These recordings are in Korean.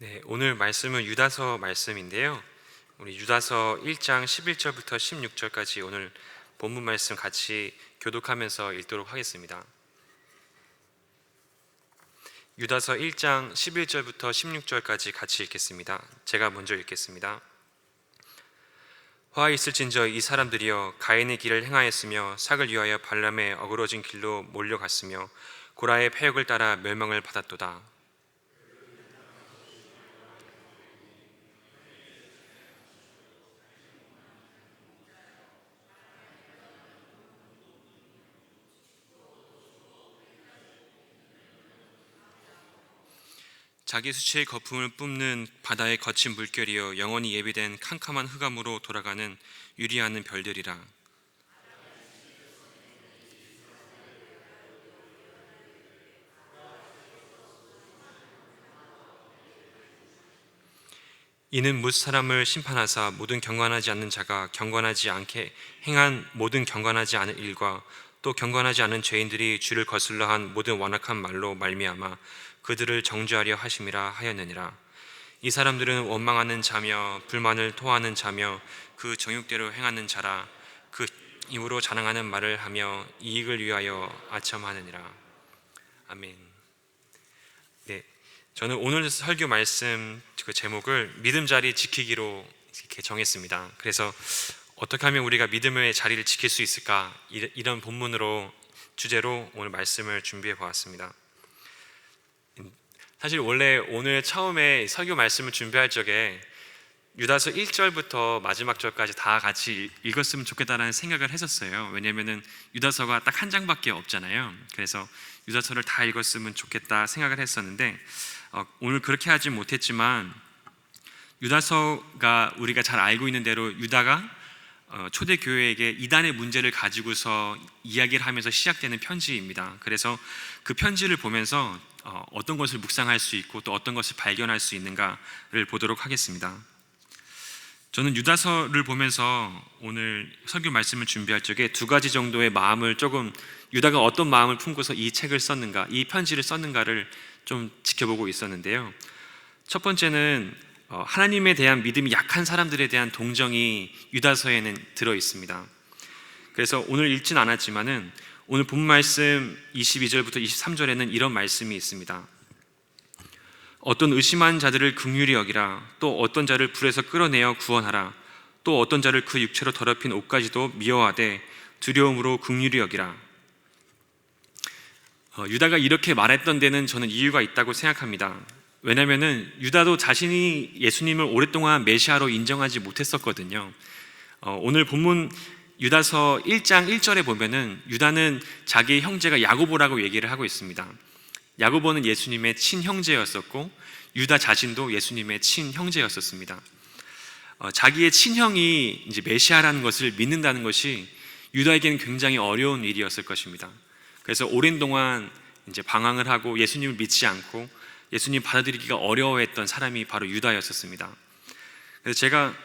네, 오늘 말씀은 유다서 말씀인데요. 우리 유다서 1장 11절부터 16절까지 오늘 본문 말씀 같이 교독하면서 읽도록 하겠습니다. 유다서 1장 11절부터 16절까지 같이 읽겠습니다. 제가 먼저 읽겠습니다. 화 있을진저 이 사람들이여 가인의 길을 행하였으며 삭을 위하여 발람의 어그러진 길로 몰려갔으며 고라의 패역을 따라 멸망을 받았도다. 자기 수치의 거품을 뿜는 바다의 거친 물결이여 영원히 예비된 캄캄한 흑암으로 돌아가는 유리하는 별들이라. 이는 뭇 사람을 심판하사 모든 경건하지 않는 자가 경건하지 않게 행한 모든 경건하지 않은 일과 또 경건하지 않은 죄인들이 주를 거슬러 한 모든 완악한 말로 말미암아 그들을 정죄하려 하심이라 하였느니라. 이 사람들은 원망하는 자며 불만을 토하는 자며 그 정욕대로 행하는 자라. 그 입으로 자랑하는 말을 하며 이익을 위하여 아첨하느니라. 아멘. 네, 저는 오늘 설교 말씀 그 제목을 믿음 자리 지키기로 이렇게 정했습니다. 그래서 어떻게 하면 우리가 믿음의 자리를 지킬 수 있을까, 이런 본문으로 주제로 오늘 말씀을 준비해 보았습니다. 사실 원래 오늘 처음에 설교 말씀을 준비할 적에 유다서 1절부터 마지막 절까지 다 같이 읽었으면 좋겠다는 생각을 했었어요. 왜냐하면 유다서가 딱 한 장밖에 없잖아요. 그래서 유다서를 다 읽었으면 좋겠다 생각을 했었는데 오늘 그렇게 하지 못했지만, 유다서가 우리가 잘 알고 있는 대로 유다가 초대교회에게 이단의 문제를 가지고서 이야기를 하면서 시작되는 편지입니다. 그래서 그 편지를 보면서 어떤 것을 묵상할 수 있고 또 어떤 것을 발견할 수 있는가를 보도록 하겠습니다. 저는 유다서를 보면서 오늘 설교 말씀을 준비할 적에 두 가지 정도의 마음을 조금, 유다가 어떤 마음을 품고서 이 책을 썼는가, 이 편지를 썼는가를 좀 지켜보고 있었는데요. 첫 번째는 하나님에 대한 믿음이 약한 사람들에 대한 동정이 유다서에는 들어 있습니다. 그래서 오늘 읽진 않았지만은 오늘 본 말씀 22절부터 23절에는 이런 말씀이 있습니다. 어떤 의심한 자들을 긍휼히 여기라. 또 어떤 자를 불에서 끌어내어 구원하라. 또 어떤 자를 그 육체로 더럽힌 옷까지도 미워하되 두려움으로 긍휼히 여기라. 유다가 이렇게 말했던 데는 저는 이유가 있다고 생각합니다. 왜냐하면 유다도 자신이 예수님을 오랫동안 메시아로 인정하지 못했었거든요. 오늘 본문 유다서 1장 1절에 보면은 유다는 자기의 형제가 야고보라고 얘기를 하고 있습니다. 야고보는 예수님의 친형제였었고 유다 자신도 예수님의 친형제였었습니다. 자기의 친형이 이제 메시아라는 것을 믿는다는 것이 유다에게는 굉장히 어려운 일이었을 것입니다. 그래서 오랜 동안 이제 방황을 하고 예수님을 믿지 않고 예수님 받아들이기가 어려워했던 사람이 바로 유다였었습니다. 그래서 제가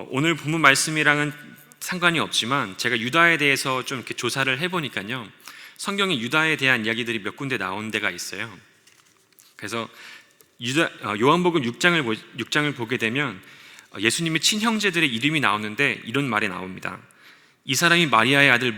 오늘 본문 말씀이랑은 상관이 없지만 제가 유다에 대해서 좀 이렇게 조사를 해보니까요, 성경에 유다에 대한 이야기들이 몇 군데 나온 데가 있어요. 그래서 요한복음 6장을 보게 되면 예수님의 친형제들의 이름이 나오는데 이런 말이 나옵니다. 이 사람이 마리아의 아들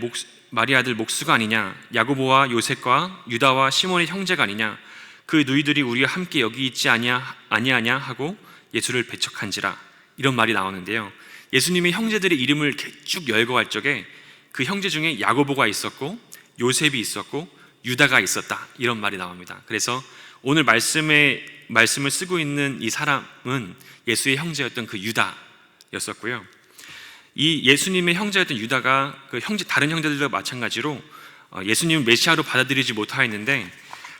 목수가 아니냐? 야고보와 요셉과 유다와 시몬의 형제가 아니냐? 그 누이들이 우리와 함께 여기 있지 아니하냐 하고 예수를 배척한지라. 이런 말이 나오는데요, 예수님의 형제들의 이름을 쭉 열거할 적에 그 형제 중에 야고보가 있었고 요셉이 있었고 유다가 있었다, 이런 말이 나옵니다. 그래서 오늘 말씀을 쓰고 있는 이 사람은 예수의 형제였던 그 유다였었고요. 이 예수님의 형제였던 유다가 그 다른 형제들과 마찬가지로 예수님을 메시아로 받아들이지 못하였는데,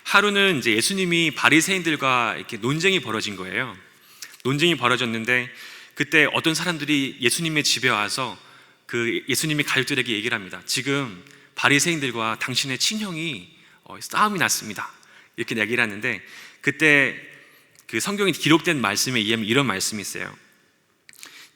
하루는 이제 예수님이 바리새인들과 이렇게 논쟁이 벌어진 거예요. 논쟁이 벌어졌는데 그때 어떤 사람들이 예수님의 집에 와서 그 예수님의 가족들에게 얘기를 합니다. 지금 바리새인들과 당신의 친형이 싸움이 났습니다, 이렇게 얘기를 하는데, 그때 그 성경에 기록된 말씀에 의하면 이런 말씀이 있어요.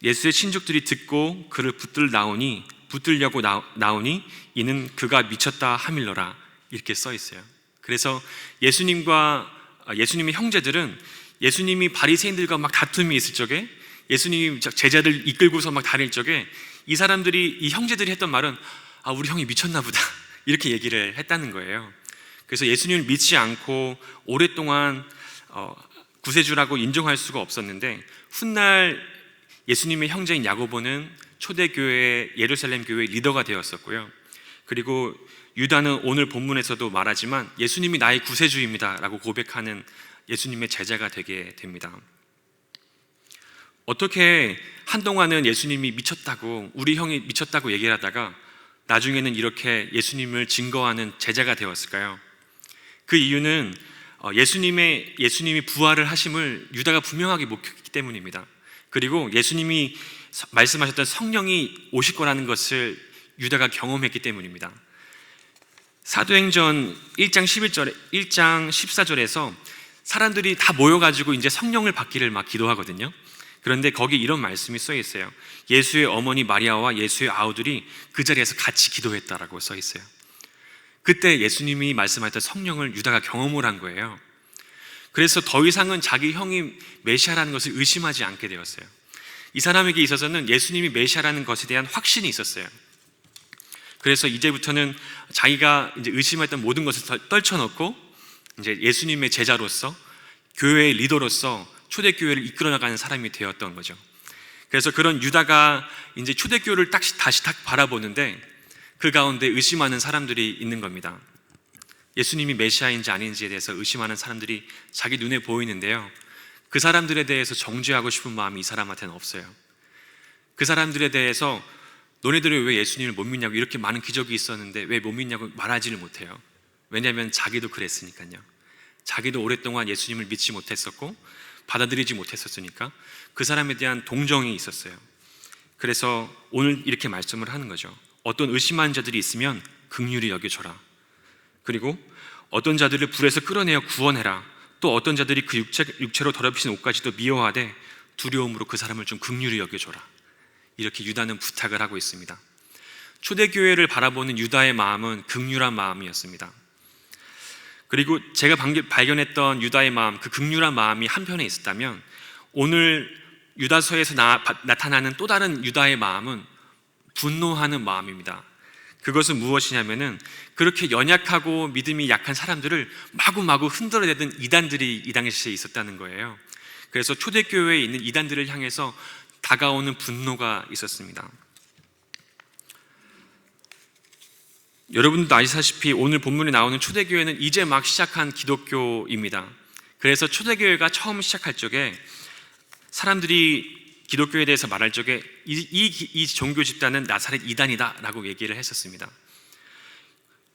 예수의 친족들이 듣고 그를 붙들려고 나오니 이는 그가 미쳤다 하밀러라, 이렇게 써 있어요. 그래서 예수님의 형제들은 예수님이 바리새인들과 막 다툼이 있을 적에, 예수님이 제자들 이끌고서 막 다닐 적에 이 사람들이, 이 형제들이 했던 말은 우리 형이 미쳤나 보다 이렇게 얘기를 했다는 거예요. 그래서 예수님을 믿지 않고 오랫동안 구세주라고 인정할 수가 없었는데, 훗날 예수님의 형제인 야고보는 초대교회, 예루살렘 교회의 리더가 되었었고요. 그리고 유다는 오늘 본문에서도 말하지만 예수님이 나의 구세주입니다 라고 고백하는 예수님의 제자가 되게 됩니다. 어떻게 한동안은 예수님이 미쳤다고, 우리 형이 미쳤다고 얘기를 하다가 나중에는 이렇게 예수님을 증거하는 제자가 되었을까요? 그 이유는 예수님이 부활을 하심을 유다가 분명하게 목격했기 때문입니다. 그리고 예수님이 말씀하셨던 성령이 오실 거라는 것을 유다가 경험했기 때문입니다. 사도행전 1장 14절에서 사람들이 다 모여가지고 이제 성령을 받기를 막 기도하거든요. 그런데 거기 이런 말씀이 써 있어요. 예수의 어머니 마리아와 예수의 아우들이 그 자리에서 같이 기도했다라고 써 있어요. 그때 예수님이 말씀하셨던 성령을 유다가 경험을 한 거예요. 그래서 더 이상은 자기 형이 메시아라는 것을 의심하지 않게 되었어요. 이 사람에게 있어서는 예수님이 메시아라는 것에 대한 확신이 있었어요. 그래서 이제부터는 자기가 이제 의심했던 모든 것을 떨쳐놓고 이제 예수님의 제자로서, 교회의 리더로서 초대교회를 이끌어 나가는 사람이 되었던 거죠. 그래서 그런 유다가 이제 초대교회를 다시 딱 바라보는데 그 가운데 의심하는 사람들이 있는 겁니다. 예수님이 메시아인지 아닌지에 대해서 의심하는 사람들이 자기 눈에 보이는데요, 그 사람들에 대해서 정죄하고 싶은 마음이 이 사람한테는 없어요. 그 사람들에 대해서 너네들이 왜 예수님을 못 믿냐고, 이렇게 많은 기적이 있었는데 왜 못 믿냐고 말하지를 못해요. 왜냐하면 자기도 그랬으니까요. 자기도 오랫동안 예수님을 믿지 못했었고 받아들이지 못했었으니까 그 사람에 대한 동정이 있었어요. 그래서 오늘 이렇게 말씀을 하는 거죠. 어떤 의심하는 자들이 있으면 긍휼히 여겨줘라. 그리고 어떤 자들을 불에서 끌어내어 구원해라. 또 어떤 자들이 그 육체로 더럽히신 옷까지도 미워하되 두려움으로 그 사람을 좀 긍휼히 여겨줘라. 이렇게 유다는 부탁을 하고 있습니다. 초대교회를 바라보는 유다의 마음은 긍휼한 마음이었습니다. 그리고 제가 발견했던 유다의 마음, 그 긍휼한 마음이 한편에 있었다면, 오늘 유다서에서 나타나는 또 다른 유다의 마음은 분노하는 마음입니다. 그것은 무엇이냐면은, 그렇게 연약하고 믿음이 약한 사람들을 마구마구 흔들어대던 이단들이 이 당시에 있었다는 거예요. 그래서 초대교회에 있는 이단들을 향해서 다가오는 분노가 있었습니다. 여러분도 아시다시피 오늘 본문에 나오는 초대교회는 이제 막 시작한 기독교입니다. 그래서 초대교회가 처음 시작할 적에 사람들이 기독교에 대해서 말할 적에 이 종교 집단은 나사렛 이단이다 라고 얘기를 했었습니다.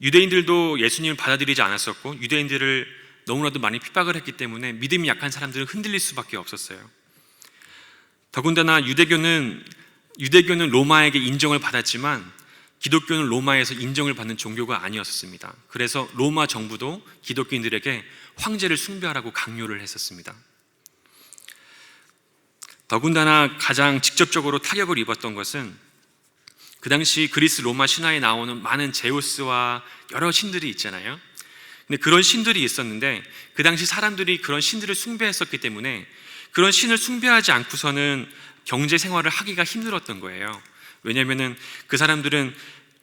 유대인들도 예수님을 받아들이지 않았었고 유대인들을 너무나도 많이 핍박을 했기 때문에 믿음이 약한 사람들은 흔들릴 수밖에 없었어요. 더군다나 유대교는 로마에게 인정을 받았지만 기독교는 로마에서 인정을 받는 종교가 아니었습니다. 그래서 로마 정부도 기독교인들에게 황제를 숭배하라고 강요를 했었습니다. 더군다나 가장 직접적으로 타격을 입었던 것은 그 당시 그리스 로마 신화에 나오는 많은 제우스와 여러 신들이 있잖아요. 근데 그런 신들이 있었는데 그 당시 사람들이 그런 신들을 숭배했었기 때문에 그런 신을 숭배하지 않고서는 경제 생활을 하기가 힘들었던 거예요. 왜냐하면은 그 사람들은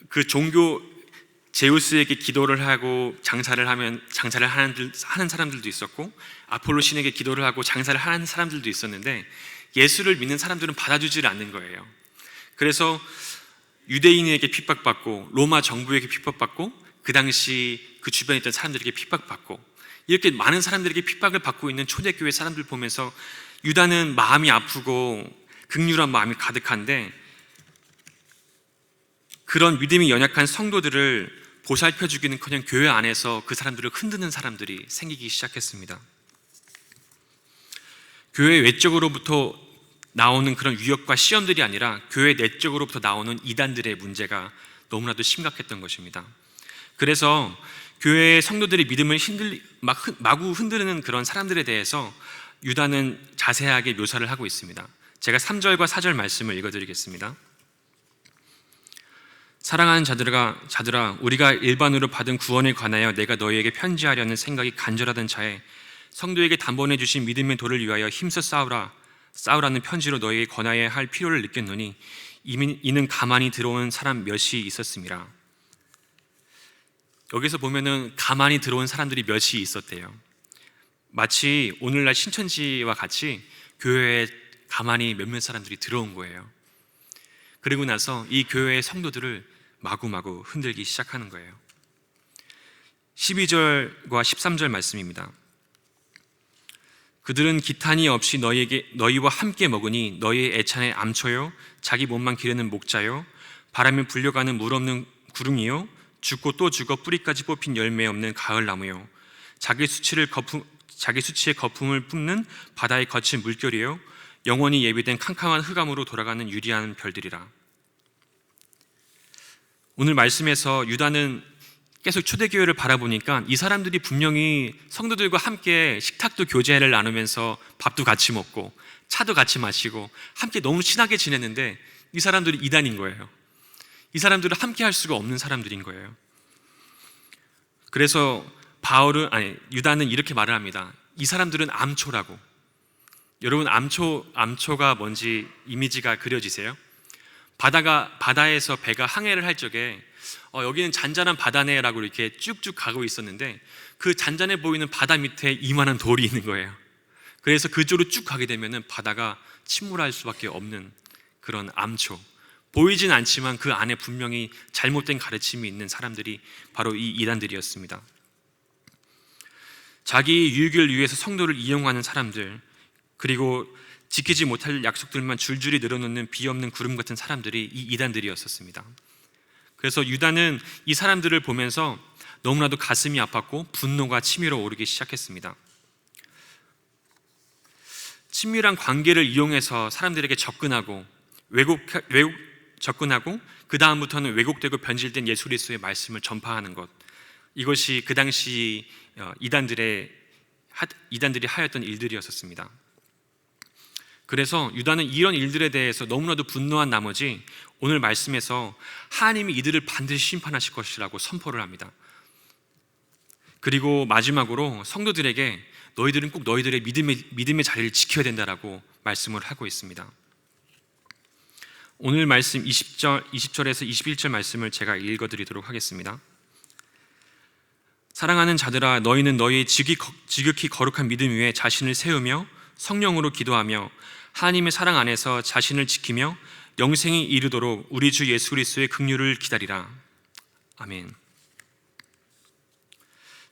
그 종교 제우스에게 기도를 하고 장사를 하는 사람들도 있었고 아폴로 신에게 기도를 하고 장사를 하는 사람들도 있었는데 예수를 믿는 사람들은 받아주질 않는 거예요. 그래서 유대인에게 핍박받고 로마 정부에게 핍박받고 그 당시 그 주변에 있던 사람들에게 핍박받고 이렇게 많은 사람들에게 핍박을 받고 있는 초대교회 사람들 보면서 유다는 마음이 아프고 긍휼한 마음이 가득한데 그런 믿음이 연약한 성도들을 보살펴주기는커녕 교회 안에서 그 사람들을 흔드는 사람들이 생기기 시작했습니다. 교회 외적으로부터 나오는 그런 위협과 시험들이 아니라 교회 내적으로부터 나오는 이단들의 문제가 너무나도 심각했던 것입니다. 그래서 교회의 성도들의 믿음을 마구 흔드는 그런 사람들에 대해서 유다는 자세하게 묘사를 하고 있습니다. 제가 3절과 4절 말씀을 읽어드리겠습니다. 사랑하는 자들아 우리가 일반으로 받은 구원에 관하여 내가 너희에게 편지하려는 생각이 간절하던 차에 성도에게 단번에 주신 믿음의 도를 위하여 힘써 싸우라는 편지로 너희에게 권하여야 할 필요를 느꼈노니 이는 가만히 들어온 사람 몇이 있었습니다. 여기서 보면은 가만히 들어온 사람들이 몇이 있었대요. 마치 오늘날 신천지와 같이 교회에 가만히 몇몇 사람들이 들어온 거예요. 그리고 나서 이 교회의 성도들을 마구마구 흔들기 시작하는 거예요. 12절과 13절 말씀입니다. 그들은 기탄이 없이 너희와 함께 먹으니 너희의 애찬의 암초요 자기 몸만 기르는 목자요 바람에 불려가는 물 없는 구릉이요 죽고 또 죽어 뿌리까지 뽑힌 열매 없는 가을나무요 자기 수치의 거품을 뿜는 바다의 거친 물결이요 영원히 예비된 캄캄한 흑암으로 돌아가는 유리한 별들이라. 오늘 말씀에서 유다는 계속 초대교회를 바라보니까 이 사람들이 분명히 성도들과 함께 식탁도 교제를 나누면서 밥도 같이 먹고 차도 같이 마시고 함께 너무 친하게 지냈는데 이 사람들이 이단인 거예요. 이 사람들은 함께 할 수가 없는 사람들인 거예요. 그래서 유다는 이렇게 말을 합니다. 이 사람들은 암초라고. 여러분, 암초가 뭔지 이미지가 그려지세요? 바다에서 배가 항해를 할 적에 여기는 잔잔한 바다네라고 이렇게 쭉쭉 가고 있었는데 그 잔잔해 보이는 바다 밑에 이만한 돌이 있는 거예요. 그래서 그쪽으로 쭉 가게 되면 바다가 침몰할 수밖에 없는 그런 암초. 보이진 않지만 그 안에 분명히 잘못된 가르침이 있는 사람들이 바로 이 이단들이었습니다. 자기 유익을 위해서 성도를 이용하는 사람들, 그리고 지키지 못할 약속들만 줄줄이 늘어놓는 비없는 구름 같은 사람들이 이 이단들이었습니다. 그래서 유다는 이 사람들을 보면서 너무나도 가슴이 아팠고 분노가 치밀어 오르기 시작했습니다. 친밀한 관계를 이용해서 사람들에게 접근하고 접근하고 그 다음부터는 왜곡되고 변질된 예수 그리스도의 말씀을 전파하는 것, 이것이 그 당시 이단들이 하였던 일들이었습니다. 그래서 유다는 이런 일들에 대해서 너무나도 분노한 나머지 오늘 말씀에서 하나님이 이들을 반드시 심판하실 것이라고 선포를 합니다. 그리고 마지막으로 성도들에게 너희들은 꼭 너희들의 믿음의 자리를 지켜야 된다라고 말씀을 하고 있습니다. 오늘 말씀 20절에서 21절 말씀을 제가 읽어드리도록 하겠습니다. 사랑하는 자들아, 너희는 너희의 지극히 거룩한 믿음 위에 자신을 세우며 성령으로 기도하며 하나님의 사랑 안에서 자신을 지키며 영생이 이르도록 우리 주 예수 그리스도의 긍휼을 기다리라. 아멘.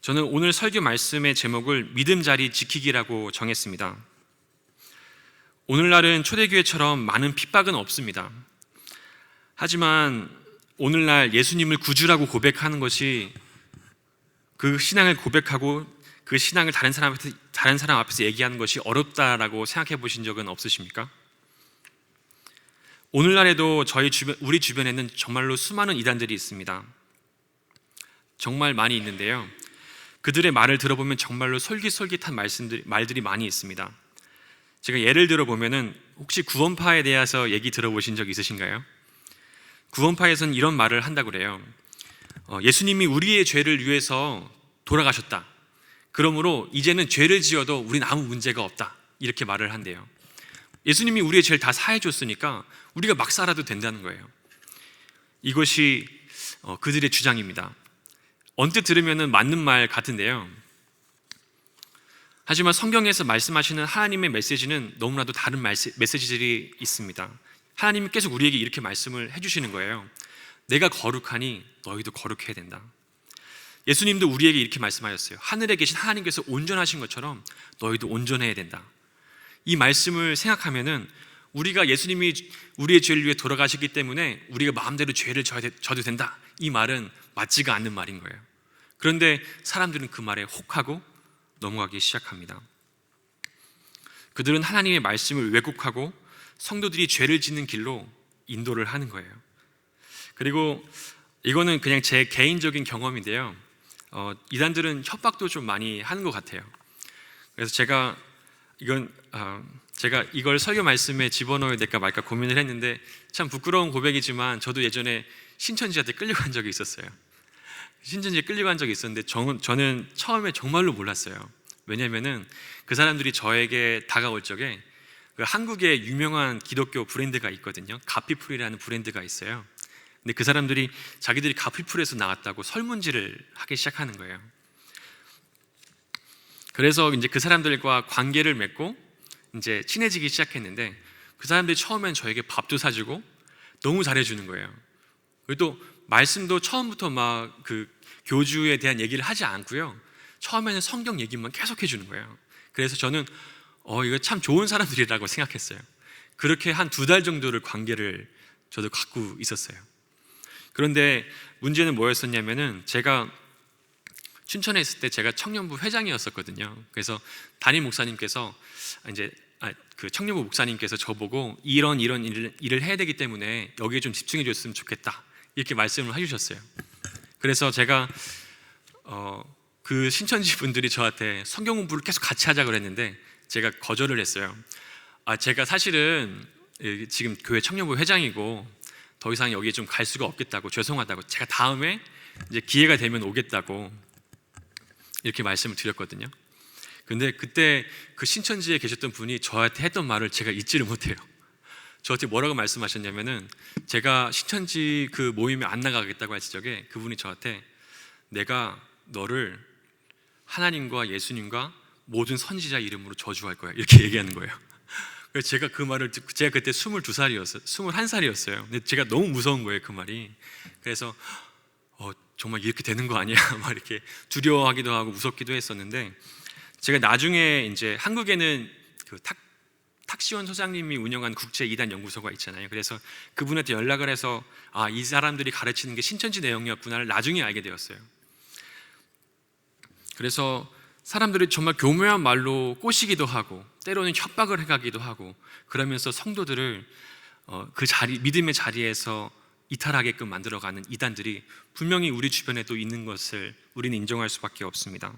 저는 오늘 설교 말씀의 제목을 믿음 자리 지키기라고 정했습니다. 오늘날은 초대교회처럼 많은 핍박은 없습니다. 하지만 오늘날 예수님을 구주라고 고백하는 것이 그 신앙을 고백하고 그 신앙을 다른 사람 앞에서 얘기하는 것이 어렵다라고 생각해 보신 적은 없으십니까? 오늘날에도 우리 주변에는 정말로 수많은 이단들이 있습니다. 정말 많이 있는데요. 그들의 말을 들어보면 정말로 솔깃솔깃한 말들이 많이 있습니다. 제가 예를 들어보면은 혹시 구원파에 대해서 얘기 들어보신 적 있으신가요? 구원파에서는 이런 말을 한다고 그래요. 예수님이 우리의 죄를 위해서 돌아가셨다. 그러므로 이제는 죄를 지어도 우린 아무 문제가 없다. 이렇게 말을 한대요. 예수님이 우리의 죄를 다 사해줬으니까 우리가 막 살아도 된다는 거예요. 이것이 그들의 주장입니다. 언뜻 들으면 맞는 말 같은데요. 하지만 성경에서 말씀하시는 하나님의 메시지는 너무나도 다른 메시지들이 있습니다. 하나님이 계속 우리에게 이렇게 말씀을 해주시는 거예요. 내가 거룩하니 너희도 거룩해야 된다. 예수님도 우리에게 이렇게 말씀하셨어요. 하늘에 계신 하나님께서 온전하신 것처럼 너희도 온전해야 된다. 이 말씀을 생각하면은 우리가 예수님이 우리의 죄를 위해 돌아가셨기 때문에 우리가 마음대로 죄를 져도 된다. 이 말은 맞지가 않는 말인 거예요. 그런데 사람들은 그 말에 혹하고 넘어가기 시작합니다. 그들은 하나님의 말씀을 왜곡하고 성도들이 죄를 짓는 길로 인도를 하는 거예요. 그리고 이거는 그냥 제 개인적인 경험인데요. 이단들은 협박도 좀 많이 하는 것 같아요. 그래서 제가 이걸 설교 말씀에 집어넣어야 될까 말까 고민을 했는데 참 부끄러운 고백이지만 저도 예전에 신천지한테 끌려간 적이 있었어요. 신천지에 끌려간 적이 있었는데 저는 처음에 정말로 몰랐어요. 왜냐면은 그 사람들이 저에게 다가올 적에 그 한국에 유명한 기독교 브랜드가 있거든요. 가피풀이라는 브랜드가 있어요. 근데 그 사람들이 자기들이 가피풀에서 나왔다고 설문지를 하기 시작하는 거예요. 그래서 이제 그 사람들과 관계를 맺고 이제 친해지기 시작했는데, 그 사람들이 처음엔 저에게 밥도 사주고 너무 잘해주는 거예요. 그리고 또 말씀도 처음부터 막 그 교주에 대한 얘기를 하지 않고요, 처음에는 성경 얘기만 계속 해주는 거예요. 그래서 저는 이거 참 좋은 사람들이라고 생각했어요. 그렇게 한 2달 정도를 관계를 저도 갖고 있었어요. 그런데 문제는 뭐였었냐면은, 제가 춘천에 있을 때 제가 청년부 회장이었었거든요. 그래서 담임 목사님께서 이제 그 청년부 목사님께서 저보고 이런 일을 해야 되기 때문에 여기에 좀 집중해 줬으면 좋겠다, 이렇게 말씀을 해주셨어요. 그래서 제가 그 신천지 분들이 저한테 성경 공부를 계속 같이 하자 그랬는데 제가 거절을 했어요. 제가 사실은 지금 교회 청년부 회장이고 더 이상 여기에 좀 갈 수가 없겠다고, 죄송하다고, 제가 다음에 이제 기회가 되면 오겠다고 이렇게 말씀을 드렸거든요. 근데 그때 그 신천지에 계셨던 분이 저한테 했던 말을 제가 잊지를 못해요. 저한테 뭐라고 말씀하셨냐면은, 제가 신천지 그 모임에 안 나가겠다고 했을 적에 그분이 저한테 내가 너를 하나님과 예수님과 모든 선지자 이름으로 저주할 거야, 이렇게 얘기하는 거예요. 그래서 제가 그 말을 듣고, 제가 그때 22살이었어요 21살이었어요 근데 제가 너무 무서운 거예요, 그 말이. 그래서 정말 이렇게 되는 거 아니야 막 이렇게 두려워하기도 하고 무섭기도 했었는데, 제가 나중에 이제 한국에는 그 탁시원 소장님이 운영한 국제 이단 연구소가 있잖아요. 그래서 그분한테 연락을 해서 이 사람들이 가르치는 게 신천지 내용이었구나를 나중에 알게 되었어요. 그래서 사람들이 정말 교묘한 말로 꼬시기도 하고 때로는 협박을 해가기도 하고, 그러면서 성도들을 그 믿음의 자리에서 이탈하게끔 만들어가는 이단들이 분명히 우리 주변에도 있는 것을 우리는 인정할 수밖에 없습니다.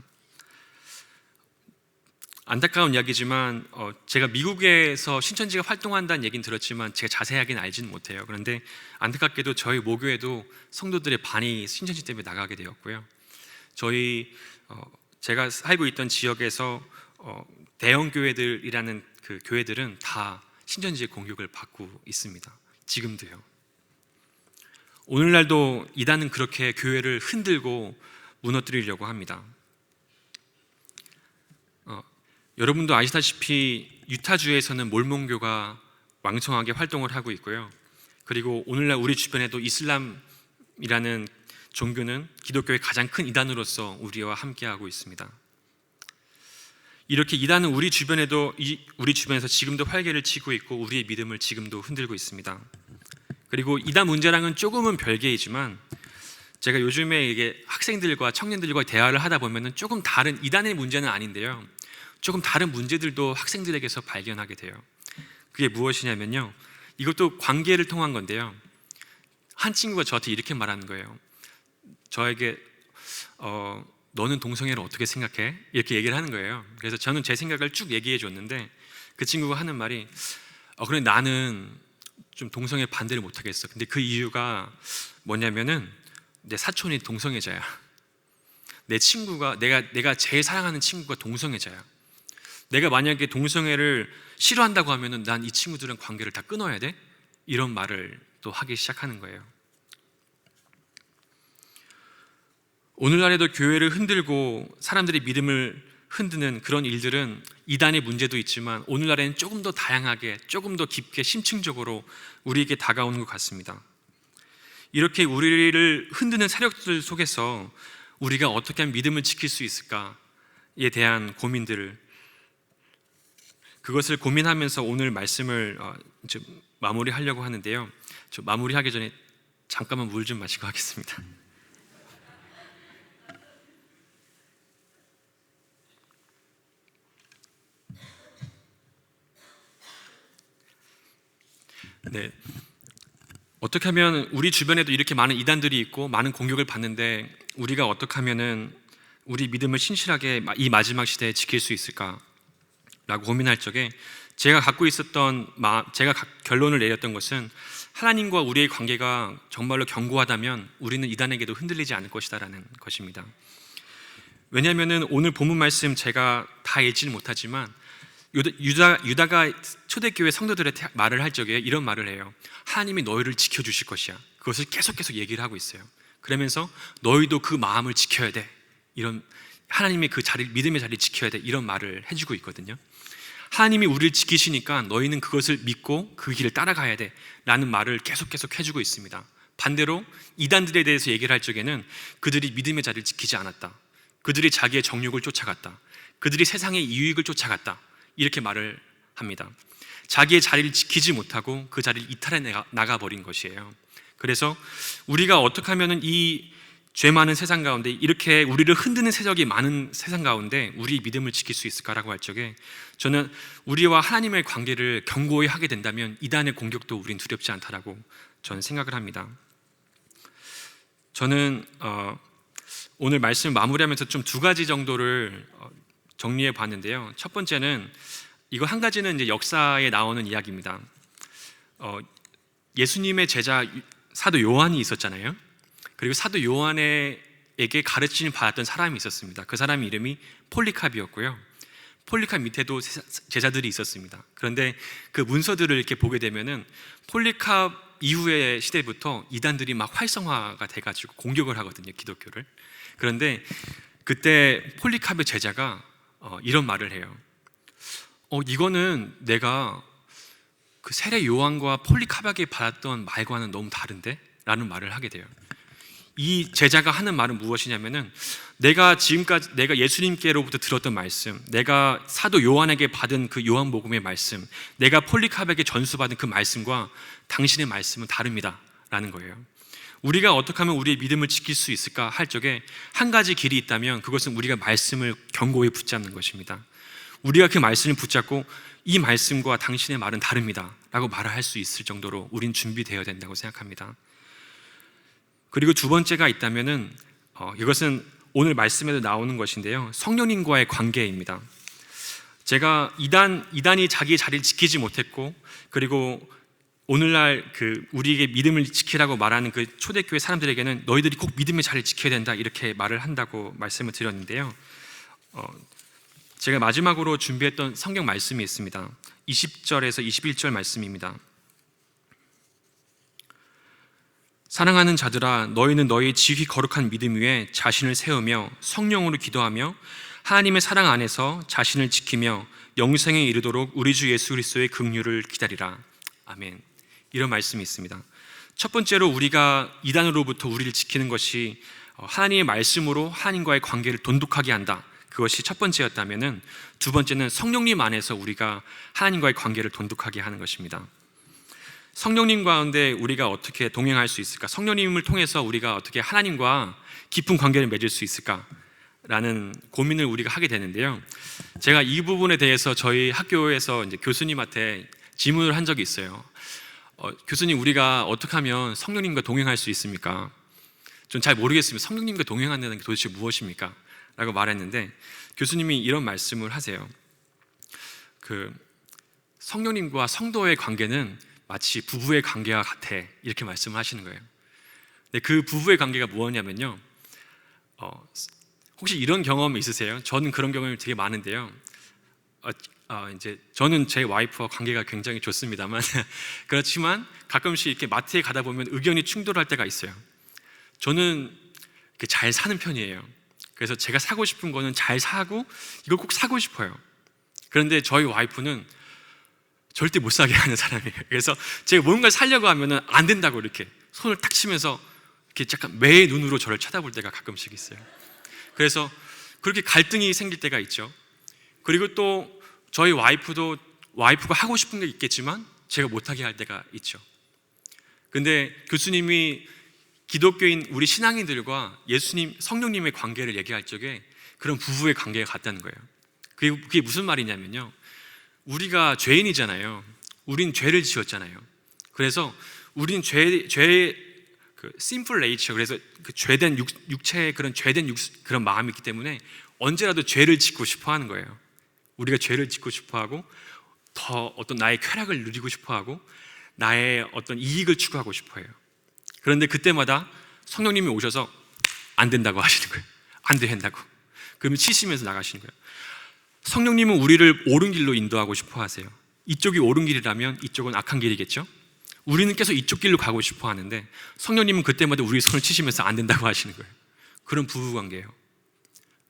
안타까운 이야기지만 제가 미국에서 신천지가 활동한다는 얘기는 들었지만 제가 자세하게는 알지는 못해요. 그런데 안타깝게도 저희 모교에도 성도들의 반이 신천지 때문에 나가게 되었고요. 제가 살고 있던 지역에서 대형 교회들이라는 그 교회들은 다 신천지의 공격을 받고 있습니다. 지금도요. 오늘날도 이단은 그렇게 교회를 흔들고 무너뜨리려고 합니다. 여러분도 아시다시피 유타주에서는 몰몬교가 왕성하게 활동을 하고 있고요. 그리고 오늘날 우리 주변에도 이슬람이라는 종교는 기독교의 가장 큰 이단으로서 우리와 함께하고 있습니다. 이렇게 이단은 우리 주변에서 지금도 활개를 치고 있고 우리의 믿음을 지금도 흔들고 있습니다. 그리고 이단 문제랑은 조금은 별개이지만, 제가 요즘에 이게 학생들과 청년들과 대화를 하다 보면은 조금 다른, 이단의 문제는 아닌데요, 조금 다른 문제들도 학생들에게서 발견하게 돼요. 그게 무엇이냐면요, 이것도 관계를 통한 건데요, 한 친구가 저한테 이렇게 말하는 거예요. 저에게 너는 동성애를 어떻게 생각해? 이렇게 얘기를 하는 거예요. 그래서 저는 제 생각을 쭉 얘기해 줬는데 그 친구가 하는 말이 그래, 나는 좀 동성애 반대를 못 하겠어. 근데 그 이유가 뭐냐면은 내 사촌이 동성애자야. 내 친구가, 내가 제일 사랑하는 친구가 동성애자야. 내가 만약에 동성애를 싫어한다고 하면은 난 이 친구들은 관계를 다 끊어야 돼? 이런 말을 또 하기 시작하는 거예요. 오늘날에도 교회를 흔들고 사람들의 믿음을 흔드는 그런 일들은 이단의 문제도 있지만 오늘날에는 조금 더 다양하게, 조금 더 깊게 심층적으로 우리에게 다가오는 것 같습니다. 이렇게 우리를 흔드는 세력들 속에서 우리가 어떻게 하면 믿음을 지킬 수 있을까에 대한 그것을 고민하면서 오늘 말씀을 마무리하려고 하는데요. 저 마무리하기 전에 잠깐만 물 좀 마시고 하겠습니다. 네, 어떻게 하면 우리 주변에도 이렇게 많은 이단들이 있고 많은 공격을 받는데 우리가 어떻게 하면은 우리 믿음을 신실하게 이 마지막 시대에 지킬 수 있을까라고 고민할 적에 제가 결론을 내렸던 것은, 하나님과 우리의 관계가 정말로 견고하다면 우리는 이단에게도 흔들리지 않을 것이다라는 것입니다. 왜냐하면 오늘 본문 말씀 제가 다 읽지는 못하지만 유다가 초대교회 성도들의 말을 할 적에 이런 말을 해요. 하나님이 너희를 지켜주실 것이야. 그것을 계속 얘기를 하고 있어요. 그러면서 너희도 그 마음을 지켜야 돼. 이런 하나님의 그 자리, 믿음의 자리를 지켜야 돼. 이런 말을 해주고 있거든요. 하나님이 우리를 지키시니까 너희는 그것을 믿고 그 길을 따라가야 돼 라는 말을 계속 해주고 있습니다. 반대로 이단들에 대해서 얘기를 할 적에는 그들이 믿음의 자리를 지키지 않았다. 그들이 자기의 정욕을 쫓아갔다. 그들이 세상의 이익을 쫓아갔다. 이렇게 말을 합니다. 자기의 자리를 지키지 못하고 그 자리를 이탈해 나가버린 것이에요. 그래서 우리가 어떻게 하면 이 죄 많은 세상 가운데, 이렇게 우리를 흔드는 세력이 많은 세상 가운데 우리 믿음을 지킬 수 있을까라고 할 적에, 저는 우리와 하나님의 관계를 견고히 하게 된다면 이단의 공격도 우린 두렵지 않다라고 저는 생각을 합니다. 저는 오늘 말씀을 마무리하면서 좀 두 가지 정도를 정리해 봤는데요. 첫 번째는, 이거 한 가지는 이제 역사에 나오는 이야기입니다. 예수님의 제자 사도 요한이 있었잖아요. 그리고 사도 요한에게 가르침을 받았던 사람이 있었습니다. 그 사람 이름이 폴리캅이었고요. 폴리캅 밑에도 제자들이 있었습니다. 그런데 그 문서들을 이렇게 보게 되면은 폴리캅 이후의 시대부터 이단들이 막 활성화가 돼가지고 공격을 하거든요, 기독교를. 그런데 그때 폴리캅의 제자가 이런 말을 해요. 이거는 내가 그 세례 요한과 폴리캅에게 받았던 말과는 너무 다른데? 라는 말을 하게 돼요. 이 제자가 하는 말은 무엇이냐면은, 내가 예수님께로부터 들었던 말씀, 내가 사도 요한에게 받은 그 요한복음의 말씀, 내가 폴리캅에게 전수받은 그 말씀과 당신의 말씀은 다릅니다 라는 거예요. 우리가 어떻게 하면 우리의 믿음을 지킬 수 있을까 할 적에 한 가지 길이 있다면 그것은 우리가 말씀을 견고히 붙잡는 것입니다. 우리가 그 말씀을 붙잡고 이 말씀과 당신의 말은 다릅니다 라고 말을 할 수 있을 정도로 우린 준비되어야 된다고 생각합니다. 그리고 두 번째가 있다면은 이것은 오늘 말씀에도 나오는 것인데요, 성령님과의 관계입니다. 제가 이단이 자기의 자리를 지키지 못했고, 그리고 오늘날 그 우리에게 믿음을 지키라고 말하는 그 초대교회 사람들에게는 너희들이 꼭 믿음의 자리를 지켜야 된다 이렇게 말을 한다고 말씀을 드렸는데요. 제가 마지막으로 준비했던 성경 말씀이 있습니다. 20절에서 21절 말씀입니다. 사랑하는 자들아, 너희는 너희 지극히 거룩한 믿음 위에 자신을 세우며 성령으로 기도하며 하나님의 사랑 안에서 자신을 지키며 영생에 이르도록 우리 주 예수 그리스도의 긍휼을 기다리라. 아멘. 이런 말씀이 있습니다. 첫 번째로 우리가 이단으로부터 우리를 지키는 것이 하나님의 말씀으로 하나님과의 관계를 돈독하게 한다. 그것이 첫 번째였다면은, 두 번째는 성령님 안에서 우리가 하나님과의 관계를 돈독하게 하는 것입니다. 성령님 가운데 우리가 어떻게 동행할 수 있을까? 성령님을 통해서 우리가 어떻게 하나님과 깊은 관계를 맺을 수 있을까? 라는 고민을 우리가 하게 되는데요. 제가 이 부분에 대해서 저희 학교에서 이제 교수님한테 질문을 한 적이 있어요. 교수님, 우리가 어떻게 하면 성령님과 동행할 수 있습니까? 전 잘 모르겠습니다. 성령님과 동행한다는 게 도대체 무엇입니까? 라고 말했는데, 교수님이 이런 말씀을 하세요. 성령님과 성도의 관계는 마치 부부의 관계와 같아, 이렇게 말씀을 하시는 거예요. 근데 그 부부의 관계가 무엇이냐면요, 혹시 이런 경험 있으세요? 저는 그런 경험이 되게 많은데요. 이제 저는 제 와이프와 관계가 굉장히 좋습니다만 그렇지만 가끔씩 이렇게 마트에 가다 보면 의견이 충돌할 때가 있어요. 저는 잘 사는 편이에요. 그래서 제가 사고 싶은 거는 잘 사고 이걸 꼭 사고 싶어요. 그런데 저희 와이프는 절대 못 사게 하는 사람이에요. 그래서 제가 뭔가를 사려고 하면은 안 된다고 이렇게 손을 탁 치면서 이렇게 약간 매의 눈으로 저를 쳐다볼 때가 가끔씩 있어요. 그래서 그렇게 갈등이 생길 때가 있죠. 그리고 또 저희 와이프가 하고 싶은 게 있겠지만 제가 못하게 할 때가 있죠. 근데 교수님이 기독교인 우리 신앙인들과 예수님, 성령님의 관계를 얘기할 적에 그런 부부의 관계가 같다는 거예요. 그게 무슨 말이냐면요, 우리가 죄인이잖아요. 우린 죄를 지었잖아요. 그래서 우린 심플 네이처, 그래서 그 죄된 육체의 그런 그런 마음이 있기 때문에 언제라도 죄를 짓고 싶어 하는 거예요. 우리가 죄를 짓고 싶어 하고, 더 어떤 나의 쾌락을 누리고 싶어 하고, 나의 어떤 이익을 추구하고 싶어 해요. 그런데 그때마다 성령님이 오셔서 안 된다고 하시는 거예요. 안 된다고. 그러면 치시면서 나가시는 거예요. 성령님은 우리를 옳은 길로 인도하고 싶어 하세요. 이쪽이 옳은 길이라면 이쪽은 악한 길이겠죠? 우리는 계속 이쪽 길로 가고 싶어 하는데 성령님은 그때마다 우리 손을 치시면서 안 된다고 하시는 거예요. 그런 부부관계예요.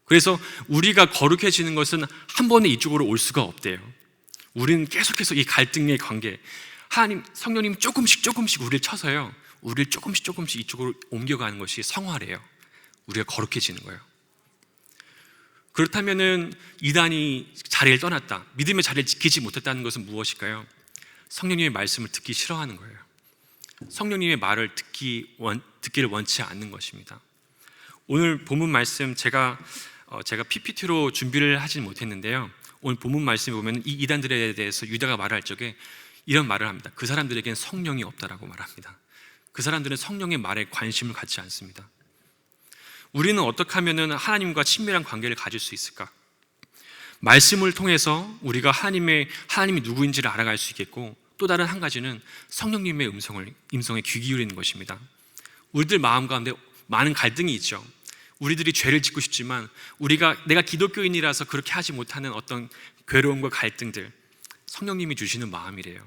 그래서 우리가 거룩해지는 것은 한 번에 이쪽으로 올 수가 없대요. 우리는 계속해서 이 갈등의 관계, 하나님, 성령님 조금씩 우리를 쳐서요, 우리를 조금씩 이쪽으로 옮겨가는 것이 성화래요. 우리가 거룩해지는 거예요. 그렇다면은 이단이 자리를 떠났다, 믿음의 자리를 지키지 못했다는 것은 무엇일까요? 성령님의 말씀을 듣기 싫어하는 거예요. 성령님의 말을 듣기를 원치 않는 것입니다. 오늘 본문 말씀 제가 PPT로 준비를 하진 못했는데요, 오늘 본문 말씀에 보면 이 이단들에 대해서 유다가 말할 적에 이런 말을 합니다. 그 사람들에겐 성령이 없다라고 말합니다. 그 사람들은 성령의 말에 관심을 갖지 않습니다. 우리는 어떻게 하면 하나님과 친밀한 관계를 가질 수 있을까? 말씀을 통해서 우리가 하나님이 누구인지를 알아갈 수 있겠고, 또 다른 한 가지는 성령님의 음성에 귀 기울이는 것입니다. 우리들 마음 가운데 많은 갈등이 있죠. 우리들이 죄를 짓고 싶지만 내가 기독교인이라서 그렇게 하지 못하는 어떤 괴로움과 갈등들, 성령님이 주시는 마음이래요.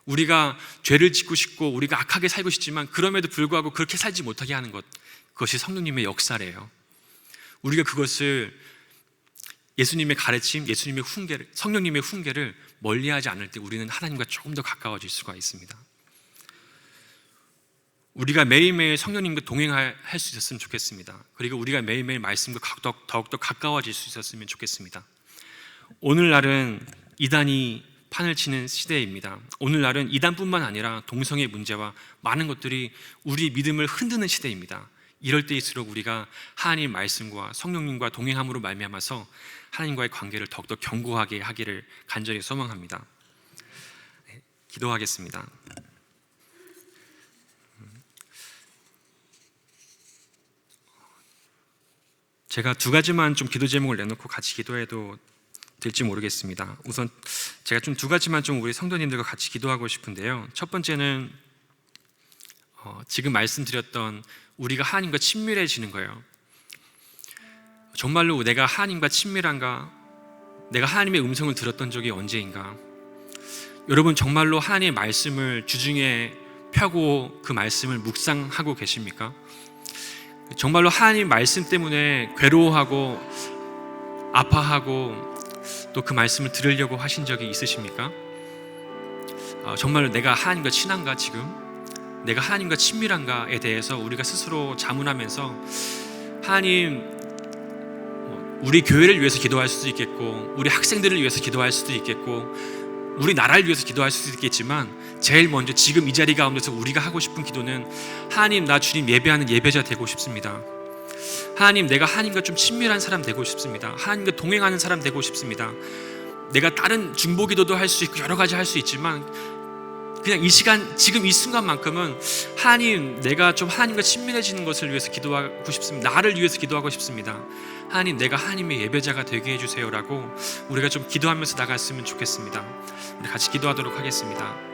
우리가 죄를 짓고 싶고 우리가 악하게 살고 싶지만 그럼에도 불구하고 그렇게 살지 못하게 하는 것, 그것이 성령님의 역사래요. 우리가 그것을 예수님의 가르침, 성령님의 훈계를 멀리하지 않을 때 우리는 하나님과 조금 더 가까워질 수가 있습니다. 우리가 매일매일 성령님과 동행할 수 있었으면 좋겠습니다. 그리고 우리가 매일매일 말씀과 더욱더 가까워질 수 있었으면 좋겠습니다. 오늘날은 이단이 판을 치는 시대입니다. 오늘날은 이단뿐만 아니라 동성애 문제와 많은 것들이 우리 믿음을 흔드는 시대입니다. 이럴 때일수록 우리가 하나님 말씀과 성령님과 동행함으로 말미암아서 하나님과의 관계를 더욱더 견고하게 하기를 간절히 소망합니다. 네, 기도하겠습니다. 제가 두 가지만 좀 기도 제목을 내놓고 같이 기도해도 될지 모르겠습니다. 우선 제가 좀 두 가지만 좀 우리 성도님들과 같이 기도하고 싶은데요. 첫 번째는 지금 말씀드렸던 우리가 하나님과 친밀해지는 거예요. 정말로 내가 하나님과 친밀한가? 내가 하나님의 음성을 들었던 적이 언제인가? 여러분 정말로 하나님의 말씀을 주중에 펴고 그 말씀을 묵상하고 계십니까? 정말로 하나님 말씀 때문에 괴로워하고 아파하고 또 그 말씀을 들으려고 하신 적이 있으십니까? 정말로 내가 하나님과 친한가 지금? 내가 하나님과 친밀한가에 대해서 우리가 스스로 자문하면서 하나님, 우리 교회를 위해서 기도할 수도 있겠고 우리 학생들을 위해서 기도할 수도 있겠고 우리 나라를 위해서 기도할 수도 있겠지만 제일 먼저 지금 이 자리 가운데서 우리가 하고 싶은 기도는 하나님, 나 주님 예배하는 예배자 되고 싶습니다. 하나님, 내가 하나님과 좀 친밀한 사람 되고 싶습니다. 하나님과 동행하는 사람 되고 싶습니다. 내가 다른 중보 기도도 할 수 있고 여러 가지 할 수 있지만 그냥 이 시간, 지금 이 순간만큼은 하나님, 내가 좀 하나님과 친밀해지는 것을 위해서 기도하고 싶습니다. 나를 위해서 기도하고 싶습니다. 하나님, 내가 하나님의 예배자가 되게 해주세요라고 우리가 좀 기도하면서 나갔으면 좋겠습니다. 우리 같이 기도하도록 하겠습니다.